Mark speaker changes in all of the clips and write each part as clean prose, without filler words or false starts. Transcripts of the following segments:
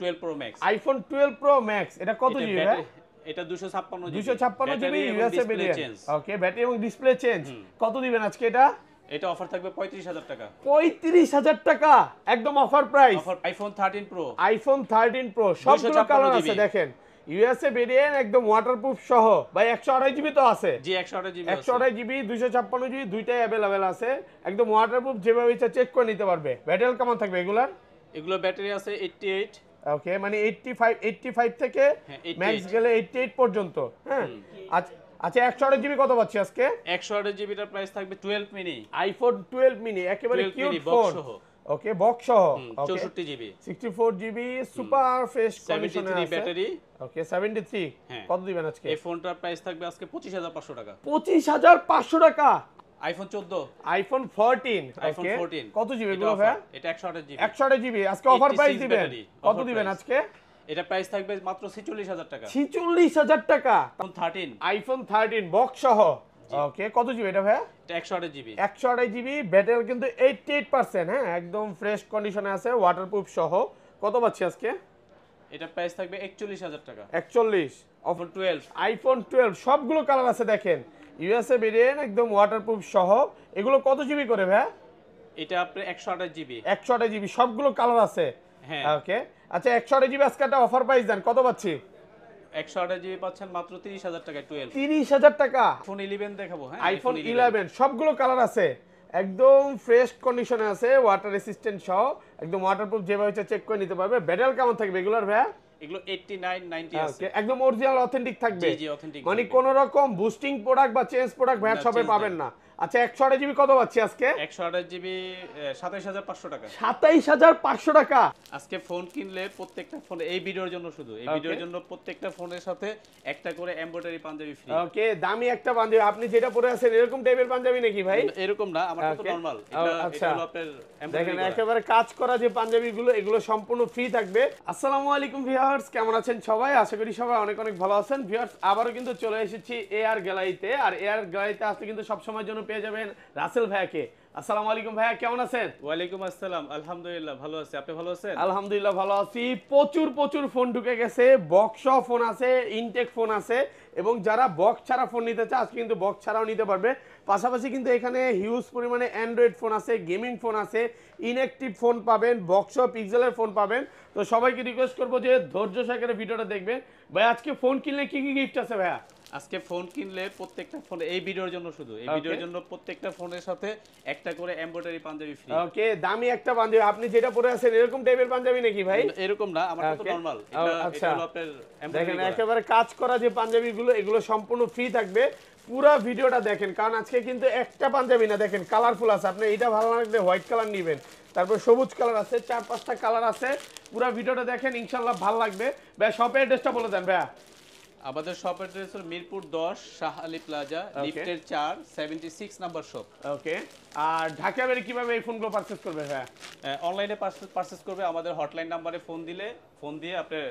Speaker 1: 12 pro max.
Speaker 2: IPhone 12 pro max এটা কত GB ভাই?
Speaker 1: এটা 256 GB.
Speaker 2: 256 GB USA variant. Okay, battery এবং ডিসপ্লে চেঞ্জ। কত দিবেন আজকে এটা?
Speaker 1: এটা অফার থাকবে 35000 টাকা।
Speaker 2: 35000 টাকা একদম offer price.
Speaker 1: Offer iPhone 13 pro.
Speaker 2: IPhone 13 pro সবগুলো কালার আছে দেখেন। ইউএসএ ভেরিয়েন্ট একদম ওয়াটারপ্রুফ সহ। ভাই 128 জিবি তো আছে?
Speaker 1: জি 128 জিবি আছে।
Speaker 2: 128 জিবি 256 জিবি দুইটাই अवेलेबल আছে। একদম ওয়াটারপ্রুফ, যেভাবে ইচ্ছা চেক করে নিতে পারবে। ব্যাটারি কেমন থাকবে এগুলার?
Speaker 1: এগুলো ব্যাটারি আছে 88।
Speaker 2: ওকে, মানে 85 থেকে ম্যাক্স গেলে 88 পর্যন্ত। হ্যাঁ, আচ্ছা 128 জিবি কত পাচ্ছি আজকে?
Speaker 1: 128 জিবিটার প্রাইস থাকবে 12 মিনি।
Speaker 2: আইফোন 12 মিনি একেবারে কিউট ফোন। ওকে, বক্স সহ।
Speaker 1: 64 জিবি
Speaker 2: 64 জিবি সুপার ফ্রেশ কন্ডিশনে আছে।
Speaker 1: ব্যাটারি।
Speaker 2: ওকে 73। কত দিবেন আজকে?
Speaker 1: এই ফোনটার প্রাইস থাকবে আজকে 25500 টাকা।
Speaker 2: 25500 টাকা।
Speaker 1: IPhone 14,
Speaker 2: iPhone 14।
Speaker 1: আইফোন 14
Speaker 2: কত জিবি এগুলো ভাই?
Speaker 1: এটা 128 জিবি।
Speaker 2: 128 জিবি আজকে অফার প্রাইস দিবেন। কত দিবেন আজকে?
Speaker 1: এটা প্রাইস থাকবে মাত্র 46000 টাকা।
Speaker 2: 46000 টাকা।
Speaker 1: আইফোন 13,
Speaker 2: আইফোন 13 বক্স সহ। ওকে, কত জিবি এটা ভাই?
Speaker 1: এটা 128 জিবি।
Speaker 2: 128 জিবি, ব্যাটারি কিন্তু 88%। হ্যাঁ, একদম ফ্রেশ কন্ডিশনে আছে, ওয়াটারপ্রুফ সহ। কত পাচ্ছি আজকে?
Speaker 1: এটা প্রাইস থাকবে 41000 টাকা।
Speaker 2: 41।
Speaker 1: আইফোন 12,
Speaker 2: আইফোন 12 সবগুলো কালার আছে দেখেন। ইউএসএ ভেরিয়েন্ট একদম ওয়াটারপ্রুফ সহ। এগুলো কত জিবি করে ভাই?
Speaker 1: এটা আপনি 128 জিবি।
Speaker 2: 128 জিবি সবগুলো কালার আছে।
Speaker 1: হ্যাঁ,
Speaker 2: ওকে, আচ্ছা 128 জিবি আজকে একটা অফার প্রাইস দেন, কত পাচ্ছি?
Speaker 1: 128 জিবি পাচ্ছেন মাত্র 30000 টাকায়।
Speaker 2: 30000 টাকা।
Speaker 1: আইফোন 11 দেখাবো। হ্যাঁ,
Speaker 2: আইফোন 11 সবগুলো কালার আছে, একদম ফ্রেশ কন্ডিশনে আছে, ওয়াটার রেসিস্ট্যান্ট সহ, একদম ওয়াটারপ্রুফ, যেভাবে ইচ্ছা চেক করে নিতে পারবে। ব্যাটারি কেমন থাকবে এগুলোর ভাই?
Speaker 1: এগুলো 89 90 আছে।
Speaker 2: ওকে, একদম অরিজিনাল অথেন্টিক থাকবে।
Speaker 1: জি জি অথেন্টিক।
Speaker 2: মানে কোন রকম বুস্টিং প্রোডাক্ট বা চেঞ্জ প্রোডাক্ট ভাই সবে পাবেন না। আচ্ছা 128 জিবি কত পাচ্ছি আজকে?
Speaker 1: 128 জিবি 27500 টাকা।
Speaker 2: 27500 টাকা।
Speaker 1: আজকে ফোন কিনলে প্রত্যেকটা ফোন, এই ভিডিওর জন্য শুধু এই ভিডিওর জন্য প্রত্যেকটা ফোনের সাথে একটা করে এমব্রয়ডারি পাঞ্জাবি ফ্রি।
Speaker 2: ওকে, দামি একটা পাঞ্জাবি। আপনি যেটা পরে আছেন এরকম টাইপের পাঞ্জাবি নাকি ভাই?
Speaker 1: এরকম না, আমার তো নরমাল। এটা হলো আপনার
Speaker 2: দেখেন একেবারে কাজ করা যে পাঞ্জাবিগুলো, এগুলো সম্পূর্ণ ফ্রি থাকবে। আসসালামু আলাইকুম ভিউয়ার্স, কেমন আছেন সবাই? আশা করি সবাই অনেক অনেক ভালো আছেন। ভিউয়ার্স, আবারও কিন্তু চলে এসেছি এআর গ্যালারিতে। আর এআর গ্যালারিতে আসলে কিন্তু সবসময়ের জন্য পেয়ে যাবেন রাসেল ভাইয়াকে। আসসালামু আলাইকুম ভাইয়া, কেমন আছেন?
Speaker 1: ওয়ালাইকুম আসসালাম, আলহামদুলিল্লাহ ভালো আছি। আপনি ভালো আছেন?
Speaker 2: আলহামদুলিল্লাহ ভালো আছি। প্রচুর ফোন ঢুকে গেছে, বক্স ফোন আছে, ইনটেক ফোন আছে, এবং যারা বক্স ছাড়া ফোন নিতে চায় আজকে কিন্তু বক্স ছাড়াও নিতে পারবে। পাশাপাশি কিন্তু এখানে হিউজ পরিমাণে অ্যান্ড্রয়েড ফোন আছে, গেমিং ফোন আছে, ইনঅ্যাক্টিভ ফোন পাবেন, বক্স পিক্সেলের ফোন পাবেন। তো সবাইকে রিকোয়েস্ট করবো যে ধৈর্য সহকারে ভিডিওটা দেখবেন। ভাই আজকে ফোন কিনলে কি কি গিফট আছে ভাইয়া?
Speaker 1: আজকে ফোন কিনলে প্রত্যেকটা ফোন, এই ভিডিওর জন্য শুধু এই ভিডিওর জন্য প্রত্যেকটা ফোনের সাথে একটা করে এমব্রয়ডারি পাঞ্জাবি ফ্রি।
Speaker 2: ওকে, দামি একটা পাঞ্জাবি। আপনি যেটা পরে আছেন এরকম টাইপের পাঞ্জাবি নাকি ভাই?
Speaker 1: এরকম না, আমার তো নরমাল। এটা হলো আপনার
Speaker 2: দেখেন একেবারে কাজ করা যে পাঞ্জাবিগুলো, এগুলো সম্পূর্ণ ফ্রি থাকবে। পুরো ভিডিওটা দেখেন, কারণ আজকে কিন্তু একটা পাঞ্জাবি না, দেখেন কালারফুল আছে। আপনি এটা ভালো লাগলে হোয়াইট কালার নেবেন, তারপর সবুজ কালার আছে, 4-5টা কালার আছে। পুরো ভিডিওটা দেখেন, ইনশাআল্লাহ ভালো লাগবে। ভাই শপের অ্যাড্রেসটা বলে দেন ভাইয়া।
Speaker 1: আমাদের শপ অ্যাড্রেস হলো মিরপুর 10 শাহ আলী প্লাজা, লিফটের 4, 76 নাম্বার শপ।
Speaker 2: ওকে, আর ঢাকা বাইরে কিভাবে এই ফোনগুলো পারচেজ করবে ভাইয়া?
Speaker 1: অনলাইনে পারচেজ করবে, আমাদের হটলাইন নাম্বারে ফোন দিয়ে আপনার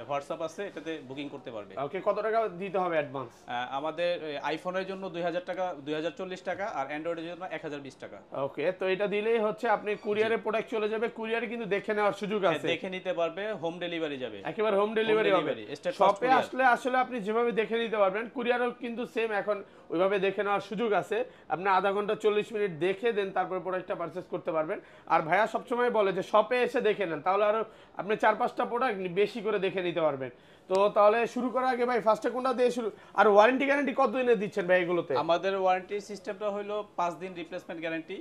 Speaker 1: হোয়াটসঅ্যাপ আছে, এটাতে বুকিং করতে পারবে।
Speaker 2: ওকে, কত টাকা দিতে হবে অ্যাডভান্স?
Speaker 1: আমাদের আইফোনের জন্য 2000 টাকা, 2040 টাকা, আর অ্যান্ড্রয়েডের জন্য 1020 টাকা।
Speaker 2: ওকে, তো এটা দিলেই হচ্ছে আপনি কুরিয়ারে প্রোডাক্ট চলে যাবে। কুরিয়ারে কিন্তু দেখে নেওয়ার সুযোগ আছে,
Speaker 1: দেখে নিতে পারবে, হোম ডেলিভারি যাবে,
Speaker 2: একেবারে হোম ডেলিভারি হবে। শপে আসলে আসলে আপনি যেভাবে দেখে নিতে পারবেন, কুরিয়ারও কিন্তু সেম এখন ওইভাবে দেখে নেওয়ার সুযোগ আছে। আপনি আধা ঘন্টা 40 মিনিট দেখে দেন, তারপর প্রোডাক্টটা পারচেজ করতে পারবেন। আর ভাইয়া সবসময় বলে যে শপে এসে দেখে নেন, তাহলে আরো আপনি 4-5টা প্রোডাক্ট বেশি করে দেখে নিতে পারবেন। তো তাহলে শুরু করার আগে ভাই ফার্স্টে কোনটা দিয়ে শুরু? আর ওয়ারেন্টি গ্যারান্টি কত দিনের দিচ্ছেন ভাই এগুলোতে?
Speaker 1: আমাদের ওয়ারেন্টি সিস্টেমটা হলো 5 দিন রিপ্লেসমেন্ট গ্যারান্টি,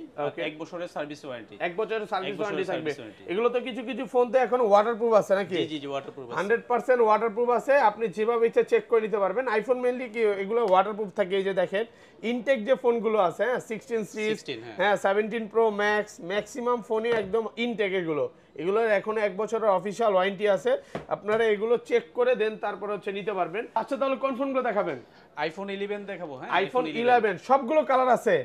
Speaker 1: 1 বছরের সার্ভিস ওয়ারেন্টি।
Speaker 2: 1 বছরের সার্ভিস ওয়ারেন্টি থাকবে। এগুলো তো কিছু কিছু ফোন তো এখন ওয়াটারপ্রুফ আছে নাকি?
Speaker 1: জি জি ওয়াটারপ্রুফ আছে,
Speaker 2: 100% ওয়াটারপ্রুফ আছে। আপনি যেভাবে ইচ্ছা চেক করে নিতে পারবেন। আইফোন মেইনলি কি এগুলো ওয়াটারপ্রুফ থাকে। এই যে দেখেন ইনটেক যে ফোনগুলো আছে, হ্যাঁ 16 সিরিজ, হ্যাঁ 17 প্রো ম্যাক্স, ম্যাক্সিমাম ফোনই একদম ইনটেক। এগুলোর এখন 1 বছরের অফিশিয়াল ওয়ারেন্টি আছে। আপনারা এগুলো চেক করে দেন, তারপর হচ্ছে নিতে পারবেন। আচ্ছা তাহলে কোন ফোনগুলো দেখাবেন?
Speaker 1: আইফোন 11 দেখাবো। হ্যাঁ,
Speaker 2: আইফোন 11 সবগুলো কালার আছে,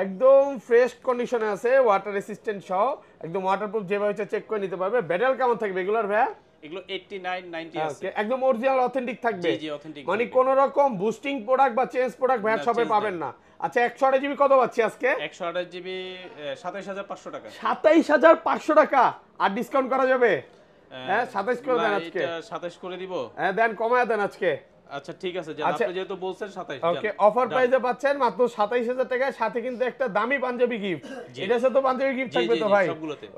Speaker 2: একদম ফ্রেশ কন্ডিশনে আছে, ওয়াটার রেসিস্ট্যান্ট সহ, একদম ওয়াটারপ্রুফ, যেভাবে ইচ্ছা চেক করে নিতে পারবে। ব্যাটারি কেমন থাকবে এগুলোর ভাইয়া?
Speaker 1: এগুলো 89 90 আছে,
Speaker 2: একদম অরিজিনাল অথেন্টিক থাকবে।
Speaker 1: জি জি অথেন্টিক।
Speaker 2: মানে কোন রকম বুস্টিং প্রোডাক্ট বা চেঞ্জ প্রোডাক্ট ভাইয়া সবে পাবেন না। আচ্ছা 128 জিবি কত পাচ্ছি আজকে?
Speaker 1: 128 জিবি 27500 টাকা।
Speaker 2: 27500 টাকা। আর ডিসকাউন্ট করা যাবে? হ্যাঁ 27 করে দেন আজকে।
Speaker 1: 27 করে দিব।
Speaker 2: হ্যাঁ দেন, কমায় দেন আজকে।
Speaker 1: আচ্ছা ঠিক আছে, যান আপনি যেহেতু বলছেন 27।
Speaker 2: ওকে, অফার প্রাইসে পাচ্ছেন মাত্র 27000 টাকায়, সাথে কিন্তু একটা দামি পাঞ্জাবি গিফট। এটার সাথে পাঞ্জাবি গিফট থাকবে তো ভাই।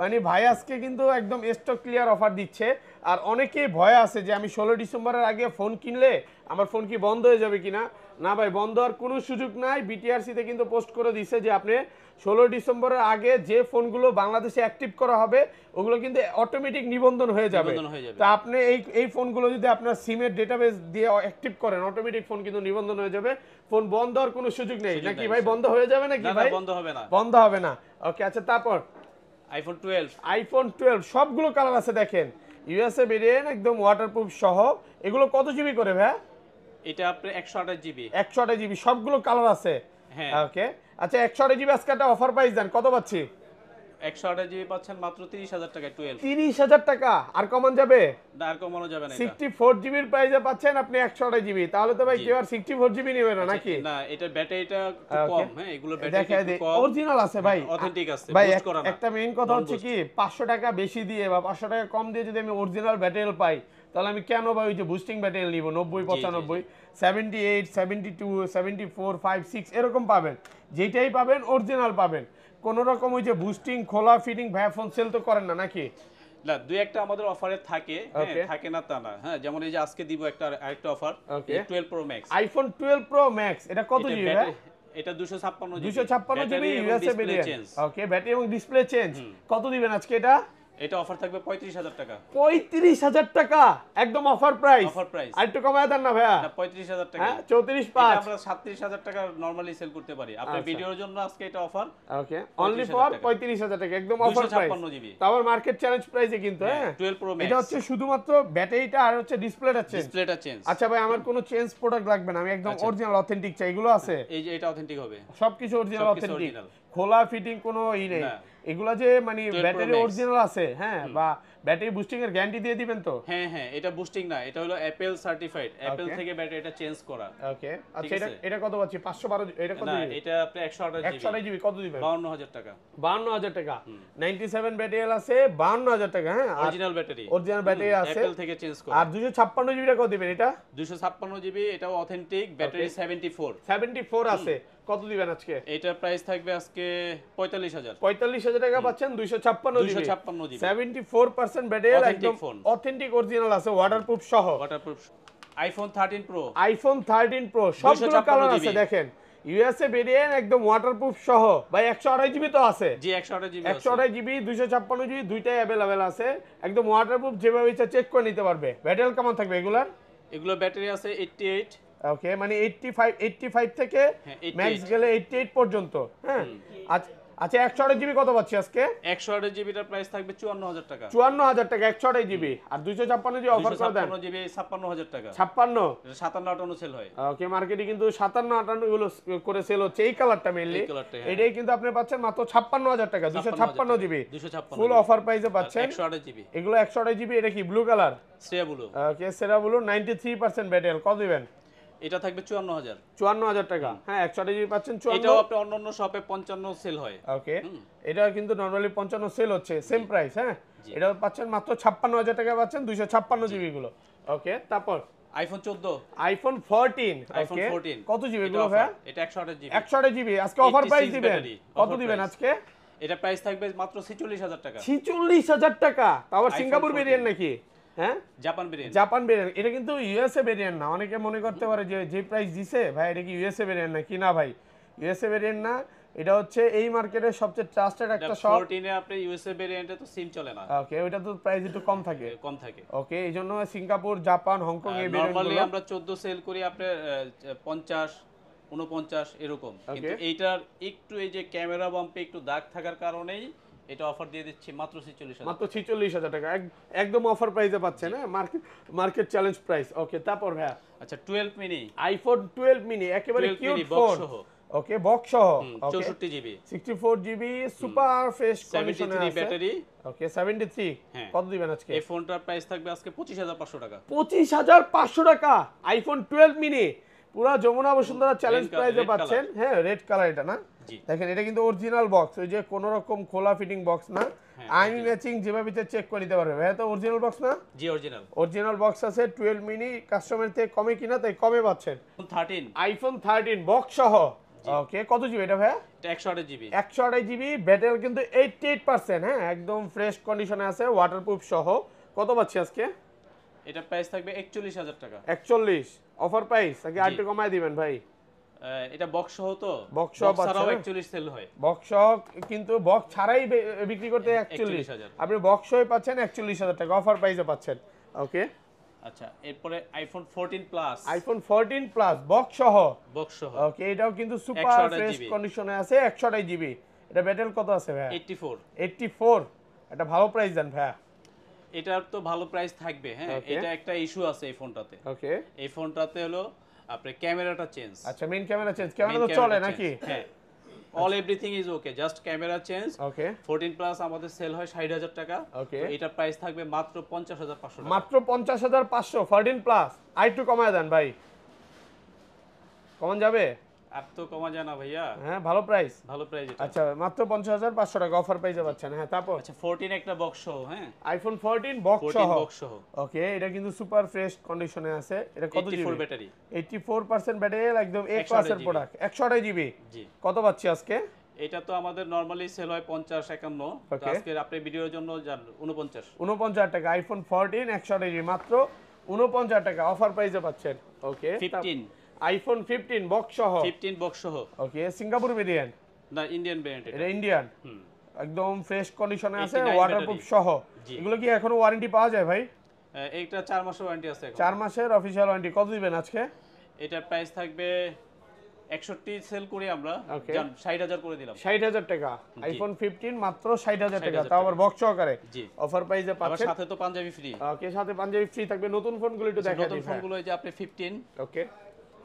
Speaker 2: মানে ভাই আজকে কিন্তু একদম স্টক ক্লিয়ার অফার দিচ্ছে। আর অনেকেই ভয় আছে যে আমি 16 ডিসেম্বরের আগে ফোন কিনলে আমার ফোন কি বন্ধ হয়ে যাবে কিনা। না ভাই, বন্ধ হওয়ার কোনো সুযোগ নাই। বিটিআরসিতে কিন্তু পোস্ট করে দিচ্ছে যে আপনি 16 ডিসেম্বরের আগে যে ফোনগুলো বাংলাদেশে অ্যাক্টিভ করা হবে ওগুলো কিন্তু অটোমেটিক নিবন্ধন হয়ে যাবে। তা আপনি এই ফোনগুলো যদি আপনার সিমের ডেটাবেস দিয়ে অ্যাক্টিভ করেন, অটোমেটিক ফোন কিন্তু নিবন্ধন হয়ে যাবে। ফোন বন্ধ হওয়ার কোনো সুযোগ নেই নাকি ভাই? বন্ধ হয়ে যাবে নাকি ভাই?
Speaker 1: বন্ধ হবে না,
Speaker 2: বন্ধ হবে না। ওকে, আচ্ছা তারপর
Speaker 1: আইফোন 12
Speaker 2: সবগুলো কালার আছে দেখেন, ইউএসএ ভেরিয়েন্ট একদম ওয়াটারপ্রুফ সহ। এগুলো কত জিবি করে ভাই?
Speaker 1: এটা আপনি 128 জিবি।
Speaker 2: 128 জিবি সবগুলো কালার আছে।
Speaker 1: হ্যাঁ
Speaker 2: ওকে, আচ্ছা 128 জিবি আজকে একটা অফার প্রাইস দেন, কত পাচ্ছি?
Speaker 1: 128 জিবি পাচ্ছেন মাত্র 30000 টাকায় 12।
Speaker 2: 30000 টাকা আর কমান যাবে?
Speaker 1: না আর কমানো যাবে না।
Speaker 2: 64 জিবির প্রাইসে পাচ্ছেন আপনি 128 জিবি। তাহলে তো ভাই কেউ আর 64 জিবি নেবে না নাকি?
Speaker 1: না, এটা ব্যাটারিটা একটু কম। হ্যাঁ, এগুলো ব্যাটারি একটু কম।
Speaker 2: অরিজিনাল আছে ভাই,
Speaker 1: অথেন্টিক আছে,
Speaker 2: ভাই
Speaker 1: বুস্ট করা না।
Speaker 2: একটা মেইন কথা হচ্ছে কি, 500 টাকা বেশি দিয়ে বা 500 টাকা কম দিয়ে যদি আমি অরিজিনাল ব্যাটারি পাই, তাহলে আমি কেন ভাই ওই যে বুস্টিং ব্যাটারি নিব? 90 95 78 72 74 5 6 এরকম পাবেন। যেটাই পাবেন অরিজিনাল পাবেন। কোন রকম ওই যে বুস্টিং খোলা ফিটিং ভাই ফোন সেল তো করেন না নাকি?
Speaker 1: না, দুই একটা আমাদের অফারে থাকে। হ্যাঁ, থাকে না তা না। হ্যাঁ, যেমন এই যে আজকে দিব আরেকটা offer, 12 pro max.
Speaker 2: IPhone 12 pro max এটা কত জিবি ভাই?
Speaker 1: এটা 256 GB.
Speaker 2: 256 GB USA variant. Okay, battery এবং ডিসপ্লে চেঞ্জ। কত দিবেন আজকে এটা?
Speaker 1: এটা অফার থাকবে 35000 টাকা।
Speaker 2: 35000 টাকা একদম অফার প্রাইস। আর একটু কমায় দেন না ভাইয়া।
Speaker 1: না 35000 টাকা।
Speaker 2: হ্যাঁ 34.5
Speaker 1: আমরা 37000 টাকা নরমালি সেল করতে পারি। আপনার ভিডিওর জন্য আজকে এটা অফার।
Speaker 2: ওকে, অনলি ফর 35000 টাকা একদম অফার প্রাইস।
Speaker 1: 256 জিবি।
Speaker 2: তারপর মার্কেট চ্যালেঞ্জ প্রাইসে কিন্তু। হ্যাঁ
Speaker 1: 12 প্রো ম্যাক্স।
Speaker 2: এটা হচ্ছে শুধুমাত্র ব্যাটারিটা আর হচ্ছে ডিসপ্লেটা চেঞ্জ। আচ্ছা ভাই, আমার কোনো চেঞ্জ প্রোডাক্ট লাগবে না, আমি একদম অরিজিনাল অথেন্টিক চাই। এগুলো আছে? এই
Speaker 1: যে এটা অথেন্টিক হবে।
Speaker 2: সবকিছু অরিজিনাল অথেন্টিক, খোলা ফিটিং কোনো ই নেই। এগুলা যে মানে ব্যাটারি অরিজিনাল আছে, হ্যাঁ, বা ব্যাটারি বুস্টিং এর গ্যারান্টি দিয়ে দিবেন তো?
Speaker 1: হ্যাঁ হ্যাঁ, এটা বুস্টিং না, এটা হলো অ্যাপল সার্টিফাইড। অ্যাপল থেকে ব্যাটারিটা চেঞ্জ করা।
Speaker 2: ওকে, আচ্ছা এটা কত পাচ্ছি? 512। এটা কত দিবেন?
Speaker 1: না, এটা আপনি 128
Speaker 2: জিবি কত দিবেন?
Speaker 1: 52000 টাকা।
Speaker 2: 52000 টাকা। 97 ব্যাটারি আছে 52000 টাকা। হ্যাঁ,
Speaker 1: অরিজিনাল ব্যাটারি আছে,
Speaker 2: অ্যাপল থেকে চেঞ্জ করা। আর 256 জিবি কত দিবেন এটা?
Speaker 1: 256 জিবি, এটাও অথেন্টিক ব্যাটারি।
Speaker 2: 74 আছে, কত দিবেন আজকে?
Speaker 1: এটা প্রাইস থাকবে আজকে
Speaker 2: 45000 টাকা পাচ্ছেন 256 জিবি। 74% ব্যাটারি, একদম অথেন্টিক অরিজিনাল আছে, ওয়াটারপ্রুফ সহ।
Speaker 1: IPhone 13 pro.
Speaker 2: আইফোন 13 প্রো সবগুলো কালার আছে দেখেন, ইউএসএ ভেরিয়েন্ট একদম ওয়াটারপ্রুফ সহ। ভাই 128 জিবি তো আছে?
Speaker 1: জি 128 জিবি।
Speaker 2: 128 জিবি 256 জিবি দুইটাই अवेलेबल আছে, একদম ওয়াটারপ্রুফ, যেভাবে ইচ্ছা চেক করে নিতে পারবে। ব্যাটারি কেমন থাকবে এগুলার?
Speaker 1: এগুলো ব্যাটারি আছে 88।
Speaker 2: ওকে, মানে 85 থেকে ম্যাক্স গেলে 88 পর্যন্ত। হ্যাঁ, আচ্ছা 128 জিবি কত পাচ্ছি আজকে?
Speaker 1: 128 জিবিটার প্রাইস থাকবে 54000 টাকা।
Speaker 2: 54000 টাকা 128 জিবি। আর 256 জিবি অফার করে দেন।
Speaker 1: 256 জিবি 56000 টাকা।
Speaker 2: 56
Speaker 1: 57-58 সেল হয়।
Speaker 2: ওকে, মার্কেটে কিন্তু 57-58 গুলো করে সেল হচ্ছে। এই কালারটা মেইনলি, এটাই কিন্তু আপনি পাচ্ছেন মাত্র 56000 টাকা। 256 জিবি ফুল অফার প্রাইসে পাচ্ছেন।
Speaker 1: 128 জিবি
Speaker 2: এগুলো 128 জিবি। এটা কি ব্লু কালার?
Speaker 1: সেরা ব্লু।
Speaker 2: ওকে, সেরা ব্লু 93% ব্যাটারি। কত দিবেন?
Speaker 1: এটা থাকবে
Speaker 2: 54000 টাকা। হ্যাঁ 128 জিবি পাচ্ছেন 54।
Speaker 1: এটাও আপনি অন্যান্য শপে 55 সেল হয়।
Speaker 2: ওকে, এটা কিন্তু নরমালি 55 সেল হচ্ছে, সেম প্রাইস। হ্যাঁ, এটা পাচ্ছেন মাত্র 56000 টাকা পাচ্ছেন 256 জিবি গুলো। ওকে, তারপর
Speaker 1: আইফোন 14,
Speaker 2: আইফোন 14। ওকে, কত জিবি গুলো ভাই?
Speaker 1: এটা 128 জিবি।
Speaker 2: 128 জিবি আজকে অফার প্রাইস দিবেন। কত দিবেন আজকে?
Speaker 1: এটা প্রাইস থাকবে মাত্র 46000 টাকা।
Speaker 2: 46000 টাকা। তাও সিঙ্গাপুর ভেরিয়েন্ট নাকি? হ্যাঁ,
Speaker 1: জাপান ভেরিয়েন্ট।
Speaker 2: এটা কিন্তু ইউএসএ ভেরিয়েন্ট না। অনেকে মনে করতে পারে যে প্রাইস দিছে ভাই এটা কি ইউএসএ ভেরিয়েন্ট নাকি? না ভাই, ইউএসএ ভেরিয়েন্ট না, এটা হচ্ছে এই মার্কেটের সবচেয়ে ট্রাস্টেড একটা শপ।
Speaker 1: 14 এ আপনি ইউএসএ ভেরিয়েন্টে তো সিম চলে না।
Speaker 2: ওকে, ওটা তো প্রাইস একটু কম থাকে। ওকে, এইজন্য সিঙ্গাপুর, জাপান, হংকং এই ভেরিয়েন্টগুলো
Speaker 1: নরমালি আমরা 14 সেল করি আপনি 50 49 এরকম। কিন্তু এইটার একটু এই যে ক্যামেরা বাম্পে একটু দাগ থাকার কারণেই এটা অফার দিয়ে দিচ্ছি মাত্র 46000।
Speaker 2: মাত্র 46000 টাকা একদম অফার প্রাইসে পাচ্ছেন। হ্যাঁ, মার্কেট চ্যালেঞ্জ প্রাইস। ওকে, তারপর ভাই
Speaker 1: আচ্ছা 12 মিনি,
Speaker 2: আইফোন 12 মিনি একেবারে কিউট ফোন। ওকে, বক্স সহ
Speaker 1: 64 জিবি
Speaker 2: 64 জিবি সুপার ফ্রেশ কন্ডিশনে আছে।
Speaker 1: ব্যাটারি।
Speaker 2: ওকে, 73। কত দিবেন আজকে?
Speaker 1: এই ফোনটার প্রাইস থাকবে আজকে 25500 টাকা।
Speaker 2: 25500 টাকা আইফোন 12 মিনি পুরো যমুনা বসুন্ধরা চ্যালেঞ্জ প্রাইসে পাচ্ছেন। হ্যাঁ, রেড কালার এটা না? দেখেন, এটা কিন্তু অরিজিনাল বক্স, ওই যে কোন রকম খোলা ফিটিং বক্স না। আমি ম্যাচিং যেভাবে চেক করে নিতে পারবে ভাই। তো অরিজিনাল বক্স না?
Speaker 1: জি অরিজিনাল।
Speaker 2: অরিজিনাল বক্স আছে 12 মিনি, কাস্টমার থেকে কমে কিনা তাই কমে পাচ্ছেন।
Speaker 1: 13
Speaker 2: আইফোন 13 বক্স সহ। ওকে, কত জিবি এটা ভাই?
Speaker 1: এটা 128 জিবি।
Speaker 2: 128 জিবি, ব্যাটারি কিন্তু 88%, হ্যাঁ একদম ফ্রেশ কন্ডিশনে আছে, ওয়াটারপ্রুফ সহ। কত পাচ্ছি আজকে?
Speaker 1: এটা প্রাইস থাকবে 41000 টাকা।
Speaker 2: 41 অফার প্রাইস নাকি আরেকটু কমায় দিবেন ভাই?
Speaker 1: এটা বক্স সহ তো,
Speaker 2: বক্স সহ
Speaker 1: ছাড়াও
Speaker 2: পাচ্ছেন
Speaker 1: 41 সেল হয়।
Speaker 2: বক্স সহ, কিন্তু বক্স ছাড়াই বিক্রি করতে
Speaker 1: 41,000
Speaker 2: আপনি বক্স সহ পাচ্ছেন 41000 টাকা অফার প্রাইসে পাচ্ছেন। ওকে,
Speaker 1: আচ্ছা এরপরে iPhone 14 plus.
Speaker 2: IPhone 14 plus box সহ।
Speaker 1: বক্স সহ
Speaker 2: ওকে, এটাও কিন্তু সুপার
Speaker 1: 128
Speaker 2: ফ্রেশ
Speaker 1: GB
Speaker 2: কন্ডিশনে আছে, 128 জিবি। এটা ব্যাটারি কত আছে ভাই?
Speaker 1: 84।
Speaker 2: 84, এটা ভালো প্রাইস দেন ভাই।
Speaker 1: এটার তো ভালো প্রাইস থাকবে, হ্যাঁ।
Speaker 2: Okay.
Speaker 1: এটা একটা ইস্যু আছে এই ফোনটাতে।
Speaker 2: ওকে,
Speaker 1: এই ফোনটাতে হলো আপনার ক্যামেরাটা চেঞ্জ।
Speaker 2: আচ্ছা মেইন ক্যামেরা চেঞ্জ, ক্যামেরা তো চলে নাকি?
Speaker 1: হ্যাঁ, all everything is okay, just camera change.
Speaker 2: Okay,
Speaker 1: 14 plus আমাদের সেল হয় 60000 টাকা।
Speaker 2: ওকে,
Speaker 1: তো এটার প্রাইস থাকবে মাত্র 50500 টাকা।
Speaker 2: মাত্র 50500 14 প্লাস। আরেকটু কমায় দেন ভাই, কমান যাবে?
Speaker 1: আর তো কমা যায় না ভাইয়া।
Speaker 2: হ্যাঁ ভালো প্রাইস।
Speaker 1: ভালো প্রাইস এটা।
Speaker 2: আচ্ছা মাত্র 50500 টাকা অফার প্রাইসে পাচ্ছেন। হ্যাঁ তারপর
Speaker 1: আচ্ছা 14 একটা বক্স সহ, হ্যাঁ
Speaker 2: আইফোন 14 বক্স
Speaker 1: 14
Speaker 2: সহ।
Speaker 1: বক্স সহ।
Speaker 2: ওকে, এটা কিন্তু সুপার ফ্রেশ কন্ডিশনে আছে। এটা কত
Speaker 1: 84
Speaker 2: জিবি?
Speaker 1: ব্যাটারি।
Speaker 2: 84% ব্যাটারি, একদম A
Speaker 1: 128
Speaker 2: ক্লাসের
Speaker 1: GB
Speaker 2: প্রোডাক্ট। 128 জিবি।
Speaker 1: জি।
Speaker 2: কত পাচ্ছি আজকে?
Speaker 1: এটা তো আমাদের নরমালি সেল হয় 50 51। তো
Speaker 2: Okay.
Speaker 1: আজকে আপনার ভিডিওর জন্য 49।
Speaker 2: 49 টাকা আইফোন 14 128 জিবি মাত্র 49 টাকা অফার প্রাইসে পাচ্ছেন। ওকে,
Speaker 1: 15
Speaker 2: আইফোন 15 বক্স সহ।
Speaker 1: 15 বক্স সহ।
Speaker 2: ওকে, সিঙ্গাপুর ভেরিয়েন্ট,
Speaker 1: না ইন্ডিয়ান ভ্যারিয়েন্ট
Speaker 2: এটা
Speaker 1: এটা।
Speaker 2: ইন্ডিয়ান,
Speaker 1: হুম।
Speaker 2: একদম ফ্রেশ কন্ডিশনে আছে,
Speaker 1: 89
Speaker 2: ওয়াটারপ্রুফ
Speaker 1: ব্যাটারি।
Speaker 2: সহ।
Speaker 1: জি।
Speaker 2: এগুলো কি এখনো ওয়ারেন্টি পাওয়া যায় ভাই?
Speaker 1: এইটা 4 মাসের ওয়ারেন্টি আছে এখন।
Speaker 2: 4 মাসের অফিশিয়াল ওয়ারেন্টি। কত দিবেন আজকে?
Speaker 1: এটার প্রাইস থাকবে 61 সেল করি আমরা,
Speaker 2: Okay.
Speaker 1: 60000 করে দিলাম।
Speaker 2: 60000 টাকা আইফোন 15 মাত্র 60000 টাকা,
Speaker 1: 60,000
Speaker 2: তাও আবার বক্স সহকারে।
Speaker 1: জি।
Speaker 2: অফার প্রাইসে
Speaker 1: আবার
Speaker 2: পাচ্ছেন।
Speaker 1: সাথে তো পাঞ্জাবি ফ্রি।
Speaker 2: ওকে, সাথে পাঞ্জাবি ফ্রি থাকবে। নতুন ফোনগুলো একটু দেখাই
Speaker 1: নতুন
Speaker 2: দিই।
Speaker 1: ফোনগুলো এই যে আপনি 15
Speaker 2: ওকে,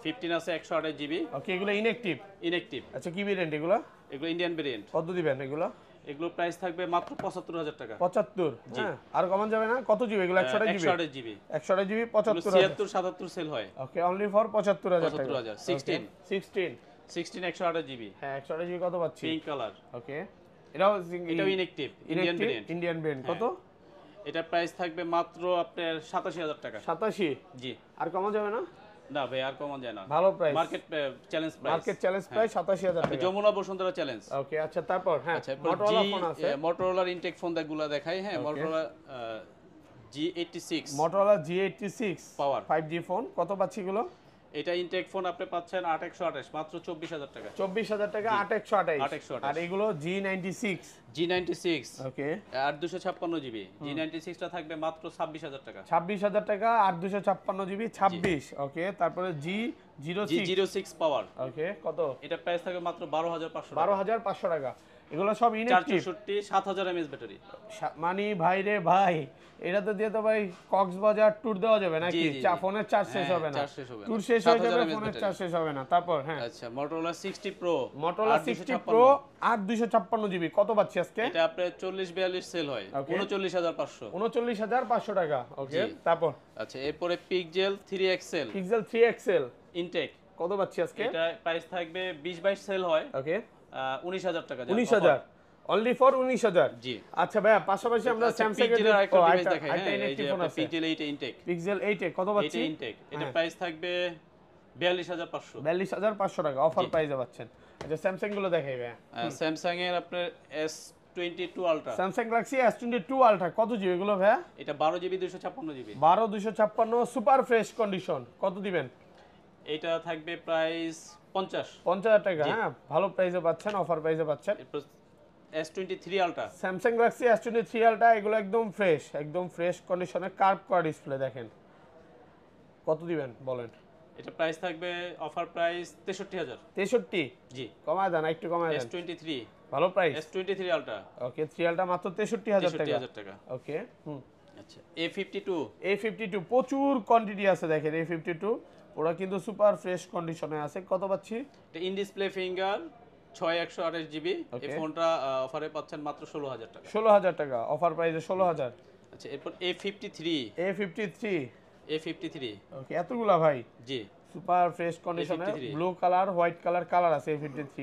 Speaker 1: 15 আছে 128 জিবি
Speaker 2: ওকে, এগুলো ইনঅ্যাকটিভ।
Speaker 1: ইনঅ্যাকটিভ।
Speaker 2: আচ্ছা কি ভেরিয়েন্ট এগুলো?
Speaker 1: এগুলো ইন্ডিয়ান ভেরিয়েন্ট।
Speaker 2: কত দিবেন এগুলো?
Speaker 1: এগুলো প্রাইস থাকবে মাত্র 75000 টাকা।
Speaker 2: 75। হ্যাঁ, আর কমান যাবে না? কত জিবি এগুলো? 128 জিবি।
Speaker 1: 128 জিবি।
Speaker 2: 128 জিবি 75000।
Speaker 1: 76 77 সেল হয়।
Speaker 2: ওকে, অনলি ফর 75000 টাকা।
Speaker 1: 75000 16
Speaker 2: 16
Speaker 1: 16 128 জিবি
Speaker 2: হ্যাঁ 128 জিবি কত পাচ্ছি?
Speaker 1: Pink colour.
Speaker 2: ওকে, এটাও
Speaker 1: এটাও inactive Indian variant.
Speaker 2: Indian brand. কত?
Speaker 1: এটা প্রাইস থাকবে মাত্র আপনার 87000 টাকা।
Speaker 2: 87।
Speaker 1: জি।
Speaker 2: আর কমা যাবে না?
Speaker 1: না ভাই আর কমন যায় না।
Speaker 2: ভালো price,
Speaker 1: market challenge price.
Speaker 2: Market challenge price 87000
Speaker 1: আপনি
Speaker 2: টাকা।
Speaker 1: যমুনা বসুন্ধরা চ্যালেঞ্জ।
Speaker 2: ওকে, আচ্ছা তারপর হ্যাঁ
Speaker 1: আচ্ছা
Speaker 2: মোটরোলা ফোন আছে।
Speaker 1: মোটরোলার ইনটেক ফোন গুলা দেখাই, হ্যাঁ মোটরোলা G86
Speaker 2: মোটরোলা G86
Speaker 1: পাওয়ার
Speaker 2: 5G ফোন। কত পাচ্ছি এগুলো?
Speaker 1: এটা ইনটেক ফোন আপনি পাচ্ছেন 8128 মাত্র 24000 টাকা।
Speaker 2: 24000 টাকা 8128।
Speaker 1: 8128
Speaker 2: আর এগুলো G96।
Speaker 1: G96
Speaker 2: ওকে,
Speaker 1: আর 256 জিবি। G96 টা থাকবে মাত্র 26000 টাকা।
Speaker 2: 26000 টাকা আর 256 জিবি 26। ওকে, তারপরে G06।
Speaker 1: G06 পাওয়ার।
Speaker 2: ওকে, কত?
Speaker 1: এটা প্রাইস থাকবে মাত্র 12500 টাকা।
Speaker 2: 12500 টাকা। এগুলো সব ইনঅ্যাকটিভ।
Speaker 1: 464 7000 mAh battery.
Speaker 2: মানি ভাই রে ভাই, এটাতে দিয়ে তো ভাই কক্সবাজার ট্যুর দেওয়া যাবে নাকি?
Speaker 1: জি, জি, জি।
Speaker 2: ফোনের চার্জ শেষ হবে না,
Speaker 1: চার্জ শেষ হবে না।
Speaker 2: ট্যুর শেষ হয়ে
Speaker 1: 7000
Speaker 2: যাবে,
Speaker 1: mAh
Speaker 2: ফোনের
Speaker 1: ব্যাটারি।
Speaker 2: চার্জ শেষ হবে না। তারপর হ্যাঁ
Speaker 1: আচ্ছা Motorola 60 pro.
Speaker 2: Motorola 60 pro 8256 GB কত পাচ্ছি আজকে?
Speaker 1: এটা আপনার 40 42 সেল হয়।
Speaker 2: Okay.
Speaker 1: 39500।
Speaker 2: 39500 টাকা। ওকে,
Speaker 1: জি।
Speaker 2: তারপর
Speaker 1: আচ্ছা এরপরে pixel 3 XL
Speaker 2: pixel 3 XL
Speaker 1: intact.
Speaker 2: কত পাচ্ছি আজকে?
Speaker 1: এটা প্রাইস থাকবে 20 22 সেল হয়।
Speaker 2: ওকে,
Speaker 1: 19000 টাকা।
Speaker 2: 19000 অনলি ফর 19000।
Speaker 1: জি।
Speaker 2: আচ্ছা ভাইয়া, পাশাপাশি আমরা স্যামসাং এর
Speaker 1: পিক্সেলের আরেকটা ডিভাইস
Speaker 2: আরেকটা
Speaker 1: দেখাই, হ্যাঁ এই যে
Speaker 2: ফোন আছে
Speaker 1: পিক্সেল 8 ইনটেক।
Speaker 2: পিক্সেল 8 এ কত
Speaker 1: এটা
Speaker 2: পাচ্ছি?
Speaker 1: ইনটেক। এটা
Speaker 2: হ্যাঁ।
Speaker 1: প্রাইস থাকবে 42500।
Speaker 2: 42500 টাকা অফার প্রাইসে পাচ্ছেন। আচ্ছা স্যামসাং গুলো দেখাই ভাইয়া।
Speaker 1: স্যামসাং এর আপনার S22 ultra.
Speaker 2: Samsung Galaxy S22 ultra কত জিবি এগুলো ভাইয়া?
Speaker 1: এটা 12 GB 256 GB.
Speaker 2: 12 256 super fresh condition. কত দিবেন?
Speaker 1: এটা থাকবে প্রাইস
Speaker 2: 50000 টাকা। হ্যাঁ ভালো প্রাইসে পাচ্ছেন, অফার প্রাইসে পাচ্ছেন।
Speaker 1: এরপর S23 ultra.
Speaker 2: Samsung Galaxy S23 ultra এগুলো একদম ফ্রেশ কন্ডিশনে, কার্ভ করা ডিসপ্লে দেখেন। কত দিবেন বলেন?
Speaker 1: এটা প্রাইস থাকবে অফার প্রাইস 63000।
Speaker 2: 63।
Speaker 1: জি।
Speaker 2: কমায় দেন, একটু কমায় দেন।
Speaker 1: S23
Speaker 2: ভালো প্রাইস।
Speaker 1: S23 ultra.
Speaker 2: ওকে, 3 আলট্রা মাত্র 63000 টাকা।
Speaker 1: 63000 টাকা।
Speaker 2: ওকে,
Speaker 1: আচ্ছা A52।
Speaker 2: A52 প্রচুর কোয়ান্টিটি আছে দেখেন। A52 ওরা কিন্তু সুপার ফ্রেশ কন্ডিশনে আছে। কত পাচ্ছি?
Speaker 1: এটা ইন ডিসপ্লে ফিঙ্গার 6128 জিবি। এই
Speaker 2: Okay.
Speaker 1: ফোনটা অফারে পাচ্ছেন মাত্র 16000 টাকা।
Speaker 2: 16000 টাকা অফার প্রাইসে 16000।
Speaker 1: আচ্ছা এরপর A53। A53
Speaker 2: ওকে, এতগুলা ভাই।
Speaker 1: জি।
Speaker 2: সুপার ফ্রেশ কন্ডিশনে
Speaker 1: A53
Speaker 2: blue colour, white colour আছে A53।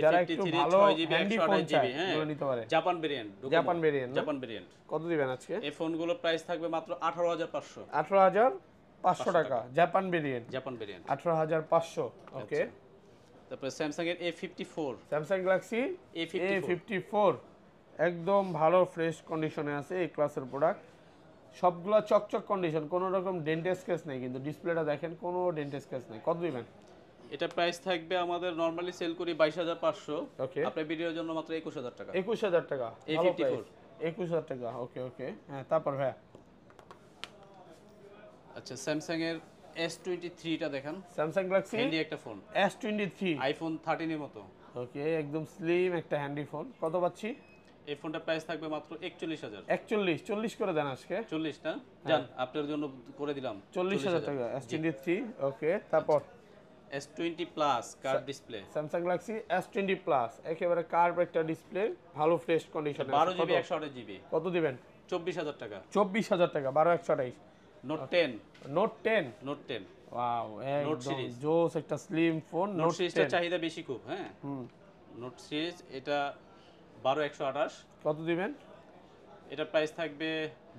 Speaker 2: যারা একটু
Speaker 1: A53
Speaker 2: ভালো
Speaker 1: 6GB
Speaker 2: হ্যান্ডি ফোন
Speaker 1: 128GB
Speaker 2: চায়
Speaker 1: হ্যাঁ
Speaker 2: এগুলো নিতে পারে।
Speaker 1: Japan variant
Speaker 2: Japan variant,
Speaker 1: Japan variant.
Speaker 2: কত দিবেন আজকে?
Speaker 1: এই ফোনগুলো প্রাইস থাকবে মাত্র 18500
Speaker 2: 18500 টাকা জাপান ভেরিয়েন্ট,
Speaker 1: জাপান ভেরিয়েন্ট।
Speaker 2: 18500। ওকে,
Speaker 1: তারপরে স্যামসাং এর A54,
Speaker 2: স্যামসাং গ্যালাক্সি A54 একদম ভালো ফ্রেশ কন্ডিশনে আছে, এই ক্লাসের প্রোডাক্ট, সবগুলো চকচক কন্ডিশন, কোনো রকম ডেন্ট স্ক্র্যাচ নেই, কিন্তু ডিসপ্লেটা দেখেন কোনো ডেন্ট স্ক্র্যাচ নেই। কত দিবেন?
Speaker 1: এটা প্রাইস থাকবে আমাদের নরমালি সেল করি 22500,
Speaker 2: ওকে,
Speaker 1: আপনার ভিডিওর জন্য মাত্র 21000 টাকা।
Speaker 2: 21000 টাকা, ভালো
Speaker 1: A54
Speaker 2: প্রাইস, 21000 টাকা। ওকে ওকে, হ্যাঁ তারপর ভাই
Speaker 1: আচ্ছা স্যামসাং এর S23 টা দেখেন,
Speaker 2: স্যামসাং গ্যালাক্সি
Speaker 1: হ্যান্ডি একটা ফোন,
Speaker 2: S23,
Speaker 1: আইফোন 13 এর মতো।
Speaker 2: ওকে একদম স্লিম একটা হ্যান্ডি ফোন। কত পাচ্ছি?
Speaker 1: এই ফোনটা প্রাইস থাকবে মাত্র 41000।
Speaker 2: 40 করে দেন আজকে।
Speaker 1: 40 না জান আপনার জন্য করে দিলাম
Speaker 2: 40000 টাকা S23। ওকে, তারপর
Speaker 1: S20 plus curve display,
Speaker 2: Samsung Galaxy S20 plus একেবারে কার্ভ একটা ডিসপ্লে, ভালো ফ্রেশ কন্ডিশনে
Speaker 1: 12GB 128GB।
Speaker 2: কত দিবেন?
Speaker 1: 24000 টাকা।
Speaker 2: 24000 টাকা, 12128।
Speaker 1: নোট 10,
Speaker 2: নোট 10,
Speaker 1: নোট 10
Speaker 2: ওয়াও একদম
Speaker 1: সিরিজ।
Speaker 2: জোস একটা স্লিম ফোন।
Speaker 1: নোট
Speaker 2: নোট
Speaker 1: সিরিজটা
Speaker 2: 10
Speaker 1: চাহিদা বেশি খুব, হ্যাঁ নোট সিরিজ এটা 12128।
Speaker 2: কত দিবেন?
Speaker 1: এটা প্রাইস থাকবে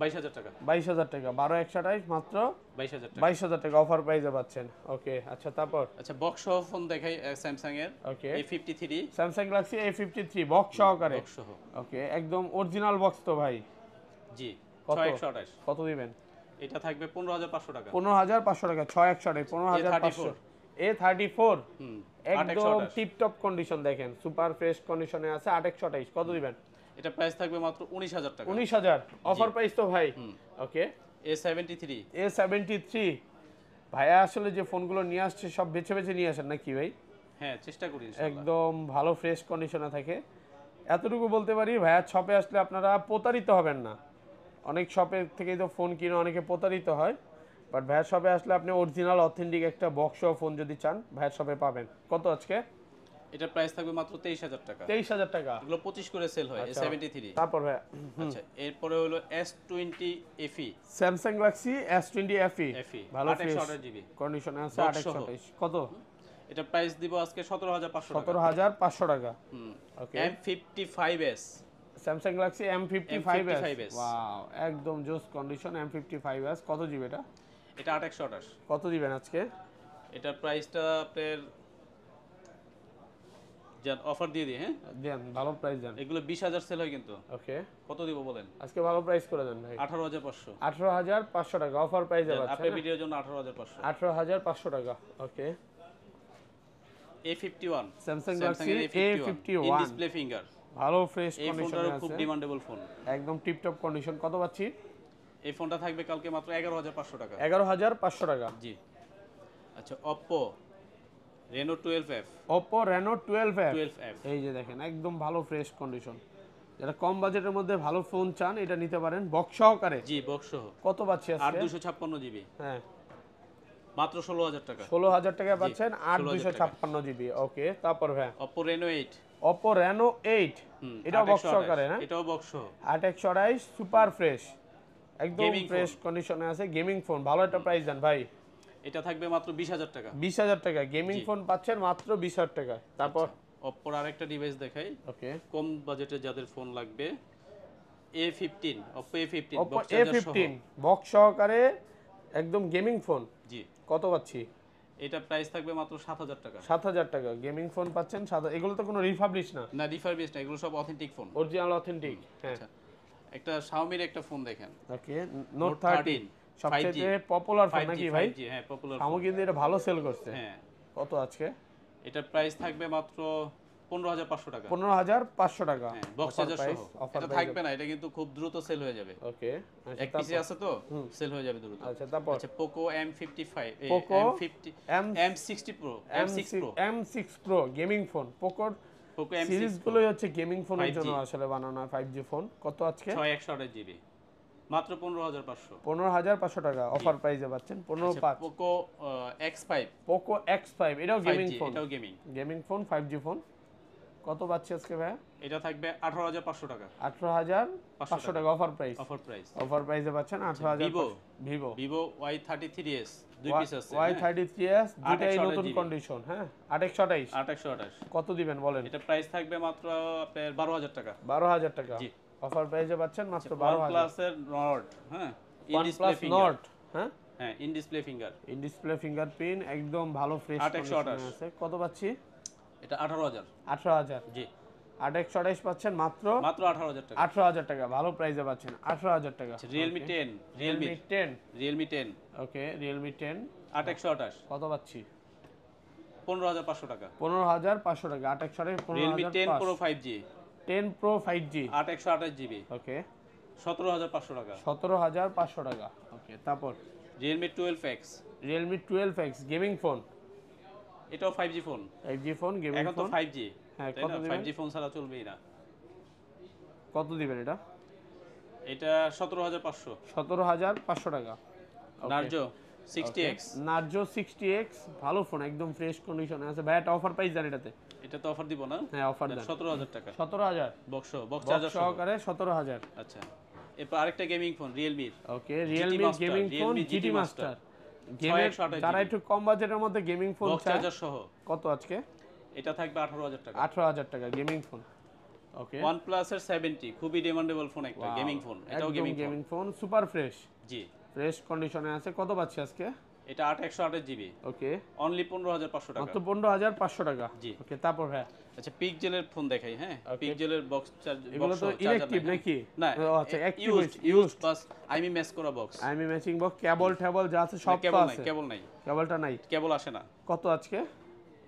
Speaker 1: 22000 টাকা।
Speaker 2: 22000 টাকা, 12128 মাত্র
Speaker 1: 22000 টাকা।
Speaker 2: 22000 টাকা অফার প্রাইসে পাচ্ছেন। ওকে আচ্ছা, তারপর
Speaker 1: আচ্ছা বক্স সহ ফোন দেখাই স্যামসাং এর
Speaker 2: ওকে
Speaker 1: A53,
Speaker 2: Samsung Galaxy A53 box সহকারে।
Speaker 1: বক্স সহ
Speaker 2: ওকে একদম অরিজিনাল বক্স তো ভাই?
Speaker 1: জি,
Speaker 2: কত?
Speaker 1: 6128।
Speaker 2: কত দিবেন?
Speaker 1: এটা থাকবে 15500 টাকা।
Speaker 2: 15500 টাকা, 6128, 15500। A34
Speaker 1: হুম,
Speaker 2: একদম
Speaker 1: 8128।
Speaker 2: টিপটপ কন্ডিশন, দেখেন সুপার ফ্রেশ কন্ডিশনে আছে, 8128। কত দিবেন?
Speaker 1: এটা প্রাইস থাকবে মাত্র 19000 টাকা।
Speaker 2: 19000 অফার প্রাইস তো ভাই। ওকে
Speaker 1: A73,
Speaker 2: A73 ভাইয়া আসলে যে ফোনগুলো নিয়ে আসছে সব বেছে বেছে নিয়ে আসেন নাকি ভাই?
Speaker 1: হ্যাঁ চেষ্টা করি ইনশাআল্লাহ।
Speaker 2: একদম ভালো ফ্রেশ কন্ডিশনে থাকে, এতটুকু বলতে পারি। ভাইয়ার শপে আসলে আপনারা প্রতারিত হবেন না। অনেক শপের থেকেই তো ফোন কিনে অনেকে প্রতারিত হয়, বাট ভাইয়ার শপে আসলে আপনি অরিজিনাল অথেন্টিক একটা বক্স ফোন যদি চান ভাইয়ার শপে পাবেন। কত আজকে?
Speaker 1: এটা প্রাইস থাকবে মাত্র 23000 টাকা।
Speaker 2: 23000 টাকা,
Speaker 1: এগুলো 25 করে সেল হয় A73।
Speaker 2: তারপর ভাইয়া
Speaker 1: আচ্ছা এরপরে হলো S20 FE,
Speaker 2: Samsung Galaxy S20 FE
Speaker 1: FE
Speaker 2: ভালো ফ্রেশ
Speaker 1: 28GB
Speaker 2: কন্ডিশনে আছে,
Speaker 1: Box
Speaker 2: 2828। কত?
Speaker 1: এটা প্রাইস দিব আজকে 17500 টাকা।
Speaker 2: 17500 টাকা। ওকে
Speaker 1: M55s,
Speaker 2: Samsung Galaxy M55s,
Speaker 1: M55s
Speaker 2: wow একদম জোস কন্ডিশন। M55s কত জিবি এটা?
Speaker 1: এটা 2828।
Speaker 2: কত দিবেন আজকে?
Speaker 1: এটার প্রাইসটা আপনার জান অফার দিয়ে দিই, হ্যাঁ
Speaker 2: দেন ভালো প্রাইস দেন।
Speaker 1: এগুলো 20000 সেল হয় কিন্তু।
Speaker 2: ওকে
Speaker 1: কত দিব বলেন?
Speaker 2: আজকে ভালো প্রাইস করে দেন ভাই।
Speaker 1: 18500।
Speaker 2: 18500 টাকা অফার প্রাইসে
Speaker 1: আপনার
Speaker 2: পাচ্ছেন।
Speaker 1: ভিডিওর জন্য 18500।
Speaker 2: 18500 টাকা। ওকে
Speaker 1: A51,
Speaker 2: স্যামসাং
Speaker 1: Samsung
Speaker 2: গ্যালাক্সি
Speaker 1: এর
Speaker 2: A51
Speaker 1: ইন ডিসপ্লে ফিঙ্গার।
Speaker 2: ভালো ফ্রেশ
Speaker 1: এই
Speaker 2: কন্ডিশনে
Speaker 1: ফোনটার খুব
Speaker 2: আছে,
Speaker 1: ডিমান্ডেবল ফোন।
Speaker 2: একদম টিপটপ কন্ডিশন। কত পাচ্ছি?
Speaker 1: এই ফোনটা থাকবে কালকে মাত্র 11500 টাকা।
Speaker 2: 11500 টাকা।
Speaker 1: জি আচ্ছা Oppo Reno 12F,
Speaker 2: Oppo Reno 12F
Speaker 1: 12F
Speaker 2: এই যে দেখেন একদম ভালো ফ্রেশ কন্ডিশন। যারা কম বাজেটের মধ্যে ভালো ফোন চান এটা নিতে পারেন বক্স সহকারে।
Speaker 1: জি বক্স সহ।
Speaker 2: কত পাচ্ছি আজকে?
Speaker 1: 8256GB,
Speaker 2: হ্যাঁ
Speaker 1: মাত্র 16000 টাকা।
Speaker 2: 16000 টাকা পাচ্ছেন,
Speaker 1: 16,000
Speaker 2: 8256 জিবি। ওকে তারপর ভাই
Speaker 1: Oppo Reno 8,
Speaker 2: Oppo Reno 8 এটাও বক্স
Speaker 1: 828,
Speaker 2: সহকারে না?
Speaker 1: এটাও বক্স সহ।
Speaker 2: 8128 সুপার ফ্রেশ একদম
Speaker 1: Gaming
Speaker 2: ফ্রেশ কন্ডিশনে আছে, গেমিং ফোন। ভালো একটা প্রাইস দেন ভাই।
Speaker 1: এটা থাকবে মাত্র 20000 টাকা।
Speaker 2: 20000 টাকা গেমিং ফোন পাচ্ছেন মাত্র 20000 টাকা। তারপর
Speaker 1: Oppo আরেকটা ডিভাইস দেখাই
Speaker 2: ওকে
Speaker 1: কম বাজেটে যাদের ফোন লাগবে, A15, Oppo A15
Speaker 2: Oppo
Speaker 1: box charger সহ।
Speaker 2: A15 বক্স সহকারে একদম গেমিং ফোন।
Speaker 1: জি
Speaker 2: কত পাচ্ছি?
Speaker 1: এটা প্রাইস থাকবে মাত্র 7000 টাকা।
Speaker 2: 7000 টাকা গেমিং ফোন পাচ্ছেন। এগুলো তো কোনো রিফাবলিশ না,
Speaker 1: না রিফারবিশড না, এগুলো সব অথেন্টিক ফোন।
Speaker 2: Original authentic. হ্যাঁ
Speaker 1: আচ্ছা একটা Xiaomi-র একটা ফোন দেখেন,
Speaker 2: ওকে নোট 13 সবচেয়ে পপুলার ফোন নাকি ভাই?
Speaker 1: 5G, হ্যাঁ পপুলার।
Speaker 2: Xiaomi কিন্তু এটা ভালো সেল করছে।
Speaker 1: হ্যাঁ
Speaker 2: কত আজকে?
Speaker 1: এটা প্রাইস থাকবে মাত্র 15500 টাকা।
Speaker 2: 15500 টাকা
Speaker 1: হ্যাঁ বক্স চার্জার সহ। এটা থাকবে না, এটা কিন্তু খুব দ্রুত সেল হয়ে যাবে।
Speaker 2: ওকে
Speaker 1: এক পিসি আছে তো সেল হয়ে যাবে দ্রুত।
Speaker 2: আচ্ছা তারপর
Speaker 1: আচ্ছা Poco M55,
Speaker 2: Poco
Speaker 1: M50, M60 Pro, M6 Pro,
Speaker 2: M6 Pro gaming phone. পোকোর
Speaker 1: Poco M6
Speaker 2: সিরিজগুলোই হচ্ছে গেমিং ফোনের
Speaker 1: 5G
Speaker 2: জন্য আসলে বানানো, 5G ফোন। কত আজকে?
Speaker 1: 6128GB, মাত্র 15500।
Speaker 2: 15500 টাকা অফার প্রাইসে পাচ্ছেন। 155
Speaker 1: Poco X5,
Speaker 2: Poco X5 এটাও গেমিং
Speaker 1: 5G,
Speaker 2: ফোন।
Speaker 1: এটাও gaming.
Speaker 2: Gaming phone 5G phone. কত পাচ্ছি আজকে ভাই?
Speaker 1: এটা থাকবে 18,500 টাকা।
Speaker 2: 18,500 টাকা offer price.
Speaker 1: Offer price.
Speaker 2: Offer প্রাইসে পাচ্ছেন 18,000।
Speaker 1: ভিভো Y33s দুই পিস আছে।
Speaker 2: Y33s দুটাই
Speaker 1: 828
Speaker 2: নতুন
Speaker 1: GB
Speaker 2: কন্ডিশন, হ্যাঁ 828।
Speaker 1: 828।
Speaker 2: কত দিবেন বলেন?
Speaker 1: এটা প্রাইস থাকবে মাত্র আপনার 12,000 টাকা।
Speaker 2: 12,000 টাকা।
Speaker 1: জি।
Speaker 2: অফার প্রাইসে পাচ্ছেন মাত্র 12,000।
Speaker 1: OnePlus এর নট, হ্যাঁ in display
Speaker 2: OnePlus
Speaker 1: finger,
Speaker 2: Nord, হ্যাঁ
Speaker 1: হ্যাঁ in display finger,
Speaker 2: in display fingerprint একদম ভালো ফ্রেশ
Speaker 1: 828
Speaker 2: আছে। কত পাচ্ছি?
Speaker 1: এটা 18,000।
Speaker 2: 18,000।
Speaker 1: জি।
Speaker 2: 828 পাচ্ছেন মাত্র
Speaker 1: 18,000 টাকা।
Speaker 2: 18,000 টাকা ভালো প্রাইসে পাচ্ছেন 18,000 টাকা।
Speaker 1: Realme 10,
Speaker 2: Realme 10।
Speaker 1: Realme 10
Speaker 2: ওকে Realme 10
Speaker 1: 828
Speaker 2: কত পাচ্ছি?
Speaker 1: 15,500 টাকা।
Speaker 2: 15,500 টাকা। 828
Speaker 1: Realme 10 Pro
Speaker 2: 15,500।
Speaker 1: 5G
Speaker 2: 10 Pro 5G
Speaker 1: 828 GB
Speaker 2: ওকে
Speaker 1: 17,500 টাকা।
Speaker 2: 17,500 টাকা। ওকে তারপর
Speaker 1: Realme 12X
Speaker 2: Realme 12X gaming phone,
Speaker 1: এটাও 5G phone.
Speaker 2: 5G phone gaming
Speaker 1: এখন তো
Speaker 2: ফোন।
Speaker 1: 5G,
Speaker 2: হ্যাঁ,
Speaker 1: তাই
Speaker 2: কত
Speaker 1: না?
Speaker 2: দিবেন?
Speaker 1: 5G ফোন ছাড়া চলবেই না।
Speaker 2: কত দিবেন এটা?
Speaker 1: এটা 17,500।
Speaker 2: 17,500 টাকা।
Speaker 1: Narzo 60X
Speaker 2: Narzo 60X ভালো ফোন একদম ফ্রেশ কন্ডিশনে আছে ভাই। এটা অফার প্রাইস জান এটাতে?
Speaker 1: এটা তো অফার দিব না।
Speaker 2: হ্যাঁ অফার দেন।
Speaker 1: 17,000 টাকা।
Speaker 2: 17,000
Speaker 1: বক্স
Speaker 2: বক্স
Speaker 1: চার্জার সহ।
Speaker 2: সহকারে 17,000।
Speaker 1: আচ্ছা, এরপর আরেকটা গেমিং ফোন Realme
Speaker 2: ওকে Realme
Speaker 1: Master,
Speaker 2: gaming phone
Speaker 1: Realme
Speaker 2: GT
Speaker 1: GT
Speaker 2: master.
Speaker 1: Master,
Speaker 2: গেমের
Speaker 1: 128
Speaker 2: যারা
Speaker 1: GB
Speaker 2: একটু কম বাজেটের মধ্যে গেমিং ফোন
Speaker 1: বক্স
Speaker 2: চায়
Speaker 1: চার্জার সহ।
Speaker 2: কত আজকে?
Speaker 1: এটা থাকবে 18,000 টাকা।
Speaker 2: 18,000 টাকা গেমিং ফোন। ওকে
Speaker 1: OnePlus এর 70 খুবই ডিমান্ডেবল ফোন একটা গেমিং ফোন। এটাও gaming phone.
Speaker 2: Gaming phone super fresh,
Speaker 1: জি।
Speaker 2: ফ্রেশ কন্ডিশনে আছে। কত পাচ্ছি আজকে?
Speaker 1: এটা 128 GB
Speaker 2: ওকে
Speaker 1: অনলি 15,500 টাকা।
Speaker 2: মাত্র 15,500 টাকা।
Speaker 1: জি।
Speaker 2: ওকে তারপর ভাই
Speaker 1: আচ্ছা, পিকজেলের ফোন দেখাই। হ্যাঁ, পিকজেলের বক্স চার্জ,
Speaker 2: এগুলো তো ইলেকট্রিক নাকি?
Speaker 1: না,
Speaker 2: ও আচ্ছা অ্যাক্টিভ
Speaker 1: ইউজড প্লাস আইমি ম্যাচ করা বক্স।
Speaker 2: আইমি ম্যাচিং বক্স কেবল টেবল যা আছে সব তো
Speaker 1: কেবল নাই,
Speaker 2: আছে।
Speaker 1: কেবল নাই,
Speaker 2: কেবলটা নাই,
Speaker 1: কেবল আসে না।
Speaker 2: কত আজকে?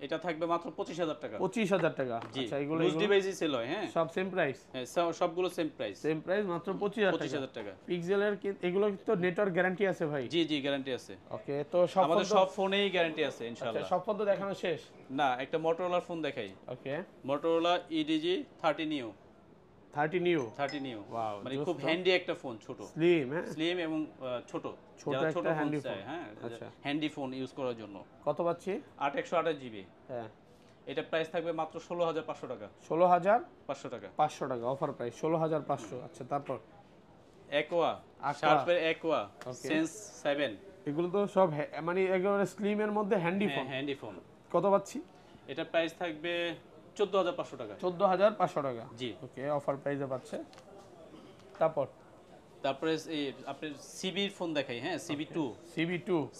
Speaker 1: এটা থাকবে মাত্র 25,000 টাকা।
Speaker 2: 25,000 টাকা।
Speaker 1: জি।
Speaker 2: আচ্ছা এগুলো
Speaker 1: লুজ ডিভাইসই সেল হয়। হ্যাঁ,
Speaker 2: সব সেম প্রাইস?
Speaker 1: হ্যাঁ, সবগুলো সেম প্রাইস।
Speaker 2: সেম প্রাইস মাত্র 25,000
Speaker 1: টাকা।
Speaker 2: পিক্সেলের এগুলো তো নেটওয়ার্ক গ্যারান্টি আছে ভাই?
Speaker 1: জি জি, গ্যারান্টি আছে।
Speaker 2: ওকে তো সব
Speaker 1: আমাদের
Speaker 2: ফোন
Speaker 1: সব ফোনেই গ্যারান্টি আছে ইনশাআল্লাহ।
Speaker 2: সব ফোন তো দেখানো শেষ?
Speaker 1: না, একটা মোটরোলার ফোন দেখাই।
Speaker 2: Okay
Speaker 1: Motorola EDG 30 new.
Speaker 2: 30 new
Speaker 1: 30 new
Speaker 2: wow
Speaker 1: মানে খুব হ্যান্ডি একটা ফোন, ছোট
Speaker 2: স্লিম, হ্যাঁ
Speaker 1: স্লিম এবং ছোট।
Speaker 2: ছোট
Speaker 1: যারা ছোট
Speaker 2: একটা
Speaker 1: ফোন
Speaker 2: handy
Speaker 1: চায়,
Speaker 2: phone।
Speaker 1: হ্যাঁ
Speaker 2: আচ্ছা।
Speaker 1: হ্যান্ডি ফোন ইউজ করার জন্য।
Speaker 2: কত পাচ্ছি?
Speaker 1: 128 GB।
Speaker 2: হ্যাঁ
Speaker 1: এটা প্রাইস থাকবে মাত্র 16,500 টাকা।
Speaker 2: 16,500
Speaker 1: টাকা।
Speaker 2: Offer price 16,500। আচ্ছা তারপর
Speaker 1: Aqua,
Speaker 2: Aqua।
Speaker 1: শার্পের Aqua
Speaker 2: Okay।
Speaker 1: Sense 7।
Speaker 2: এগুলো তো সব মানে একেবারে স্লিমের মধ্যে হ্যান্ডি
Speaker 1: হ্যাঁ,
Speaker 2: ফোন।
Speaker 1: Handy phone.
Speaker 2: কত পাচ্ছি?
Speaker 1: এটা প্রাইস থাকবে 14,500 টাকা।
Speaker 2: 14,500 টাকা।
Speaker 1: জি।
Speaker 2: ওকে অফার প্রাইসে পাচ্ছে। তারপর
Speaker 1: তারপরে এই আপনার সিবি ফোন দেখাই। হ্যাঁ, CB2।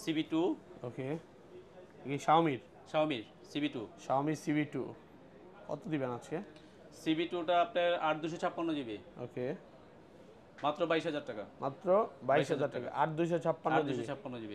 Speaker 2: CB2 ওকে এই Xiaomi CB2 কত দিবেন আজকে?
Speaker 1: CB2টা আপনার 8,256 GB
Speaker 2: ওকে
Speaker 1: মাত্র 22,000 টাকা।
Speaker 2: মাত্র 22,000 টাকা 8,256
Speaker 1: 8,256 GB।